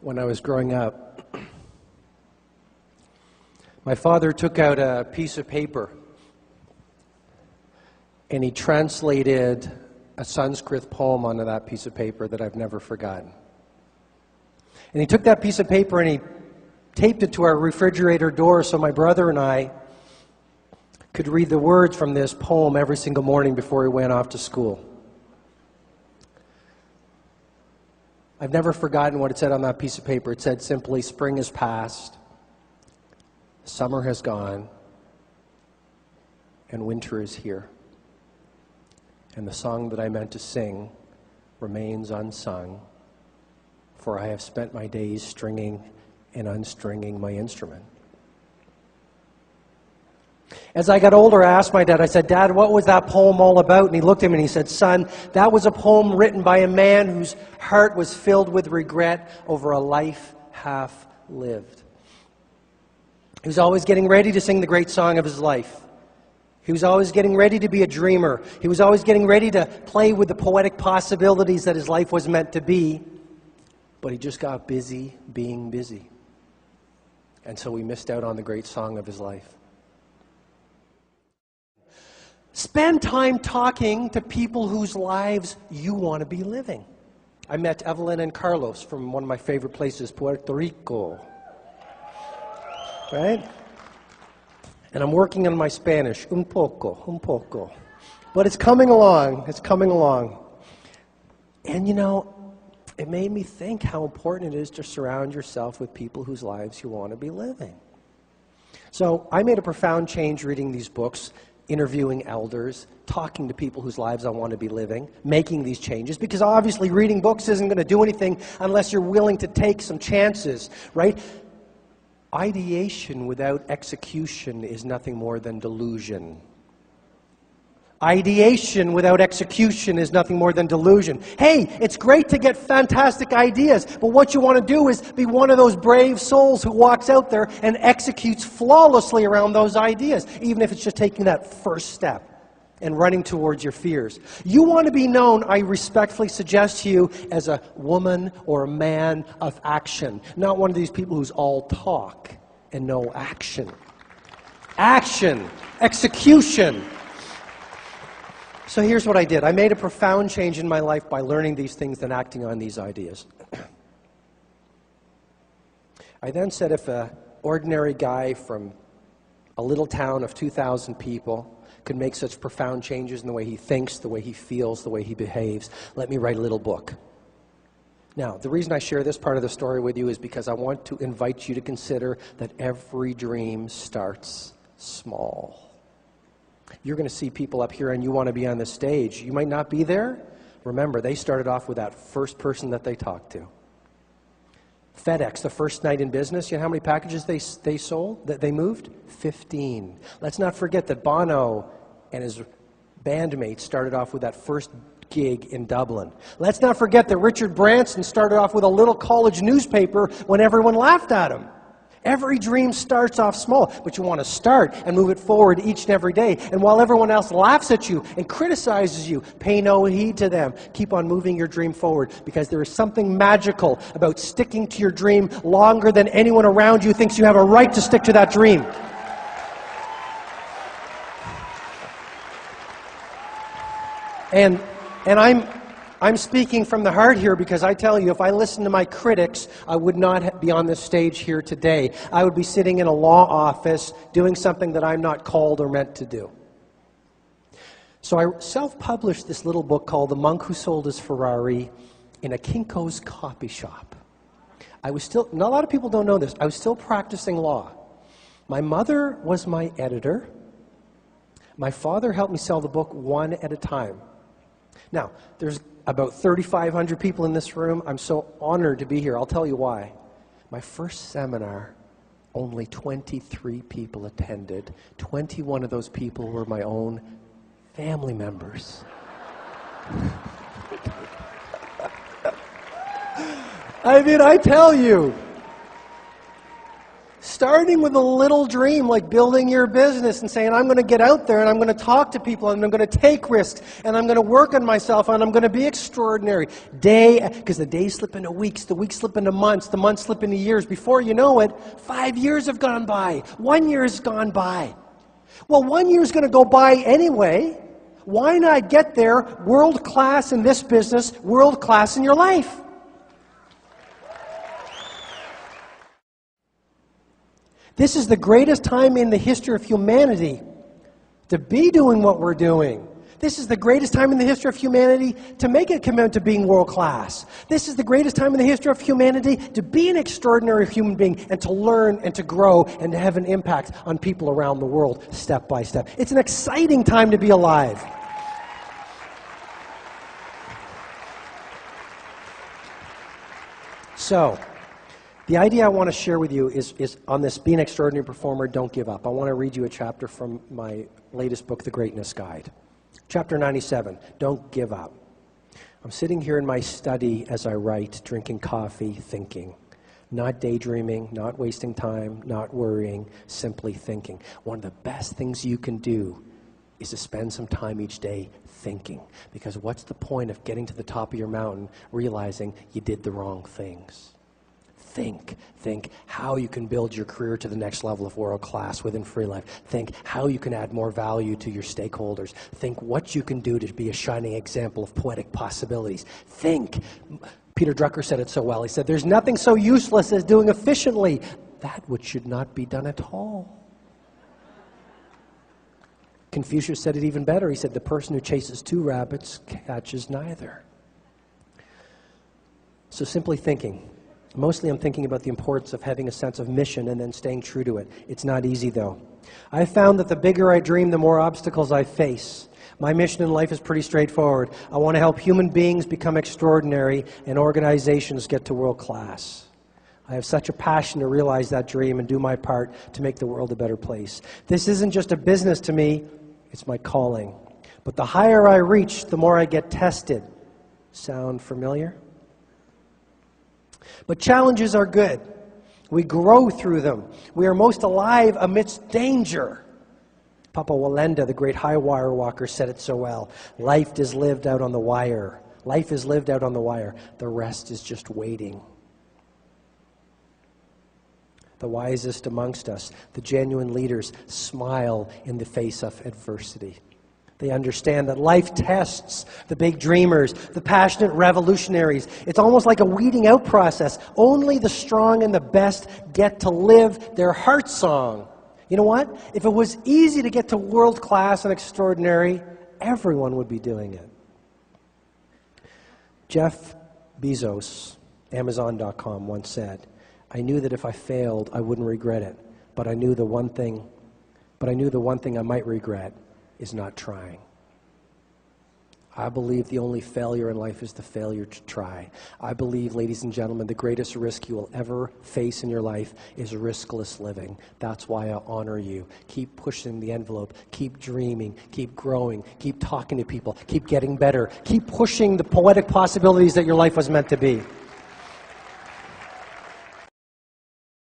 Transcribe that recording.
when I was growing up, my father took out a piece of paper and he translated a Sanskrit poem onto that piece of paper that I've never forgotten. And he took that piece of paper and he taped it to our refrigerator door so my brother and I could read the words from this poem every single morning before we went off to school. I've never forgotten what it said on that piece of paper. It said simply, "Spring is past, summer has gone, and winter is here. And the song that I meant to sing remains unsung, for I have spent my days stringing and unstringing my instrument." As I got older, I asked my dad, I said, "Dad, what was that poem all about?" And he looked at me and he said, "Son, that was a poem written by a man whose heart was filled with regret over a life half lived." He was always getting ready to sing the great song of his life. He was always getting ready to be a dreamer. He was always getting ready to play with the poetic possibilities that his life was meant to be. But he just got busy being busy. And so he missed out on the great song of his life. Spend time talking to people whose lives you want to be living. I met Evelyn and Carlos from one of my favorite places, Puerto Rico. Right? And I'm working on my Spanish, un poco. But it's coming along, And you know, it made me think how important it is to surround yourself with people whose lives you want to be living. So I made a profound change reading these books, interviewing elders, talking to people whose lives I want to be living, making these changes, because obviously reading books isn't going to do anything unless you're willing to take some chances, right? Ideation without execution is nothing more than delusion. Ideation without execution is nothing more than delusion. Hey, it's great to get fantastic ideas, but what you want to do is be one of those brave souls who walks out there and executes flawlessly around those ideas, even if it's just taking that first step and running towards your fears. You want to be known, I respectfully suggest to you, as a woman or a man of action, not one of these people who's all talk and no action. Action, execution. So here's what I did. I made a profound change in my life by learning these things and acting on these ideas. I then said, if an ordinary guy from a little town of 2,000 people could make such profound changes in the way he thinks, the way he feels, the way he behaves, let me write a little book. Now, the reason I share this part of the story with you is because I want to invite you to consider that every dream starts small. You're going to see people up here and you want to be on the stage. You might not be there. Remember, they started off with that first person that they talked to. FedEx, the first night in business, you know how many packages they sold, that they moved? 15. Let's not forget that Bono and his bandmates started off with that first gig in Dublin. Let's not forget that Richard Branson started off with a little college newspaper when everyone laughed at him. Every dream starts off small, but you want to start and move it forward each and every day. And while everyone else laughs at you and criticizes you, pay no heed to them. Keep on moving your dream forward, because there is something magical about sticking to your dream longer than anyone around you thinks you have a right to stick to that dream. And I'm speaking from the heart here, because I tell you, if I listened to my critics, I would not be on this stage here today. I would be sitting in a law office doing something that I'm not called or meant to do. So I self-published this little book called The Monk Who Sold His Ferrari in a Kinko's coffee shop. A lot of people don't know this, I was still practicing law. My mother was my editor. My father helped me sell the book one at a time. Now, there's about 3,500 people in this room. I'm so honored to be here. I'll tell you why. My first seminar, only 23 people attended. 21 of those people were my own family members. I mean, I tell you, Starting with a little dream, like building your business and saying, I'm going to get out there and I'm going to talk to people and I'm going to take risks and I'm going to work on myself and I'm going to be extraordinary. Because the days slip into weeks, the weeks slip into months, the months slip into years. Before you know it, 5 years have gone by. 1 year has gone by. Well, 1 year is going to go by anyway. Why not get there world class in this business, world class in your life? This is the greatest time in the history of humanity to be doing what we're doing. This is the greatest time in the history of humanity to make a commitment to being world class. This is the greatest time in the history of humanity to be an extraordinary human being and to learn and to grow and to have an impact on people around the world step by step. It's an exciting time to be alive. So, the idea I want to share with you is on this being an extraordinary performer, don't give up. I want to read you a chapter from my latest book, The Greatness Guide. Chapter 97, don't give up. I'm sitting here in my study as I write, drinking coffee, thinking. Not daydreaming, not wasting time, not worrying, simply thinking. One of the best things you can do is to spend some time each day thinking. Because what's the point of getting to the top of your mountain, realizing you did the wrong things? Think how you can build your career to the next level of world class within free life. Think how you can add more value to your stakeholders. Think what you can do to be a shining example of poetic possibilities. Think. Peter Drucker said it so well. He said, there's nothing so useless as doing efficiently that which should not be done at all. Confucius said it even better. He said, the person who chases two rabbits catches neither. So simply thinking. Mostly I'm thinking about the importance of having a sense of mission and then staying true to it. It's not easy, though. I've found that the bigger I dream, the more obstacles I face. My mission in life is pretty straightforward. I want to help human beings become extraordinary and organizations get to world class. I have such a passion to realize that dream and do my part to make the world a better place. This isn't just a business to me, it's my calling. But the higher I reach, the more I get tested. Sound familiar? But challenges are good. We grow through them. We are most alive amidst danger. Papa Walenda, the great high wire walker, said it so well. Life is lived out on the wire. Life is lived out on the wire. The rest is just waiting. The wisest amongst us, the genuine leaders, smile in the face of adversity. They understand that life tests the big dreamers, the passionate revolutionaries. It's almost like a weeding out process. Only the strong and the best get to live their heart song. You know what? If it was easy to get to world class and extraordinary, everyone would be doing it. Jeff Bezos, Amazon.com, once said, I knew that if I failed, I wouldn't regret it. But I knew the one thing I might regret is not trying. I believe the only failure in life is the failure to try. I believe, ladies and gentlemen, the greatest risk you will ever face in your life is riskless living. That's why I honor you. Keep pushing the envelope. Keep dreaming. Keep growing. Keep talking to people. Keep getting better. Keep pushing the poetic possibilities that your life was meant to be.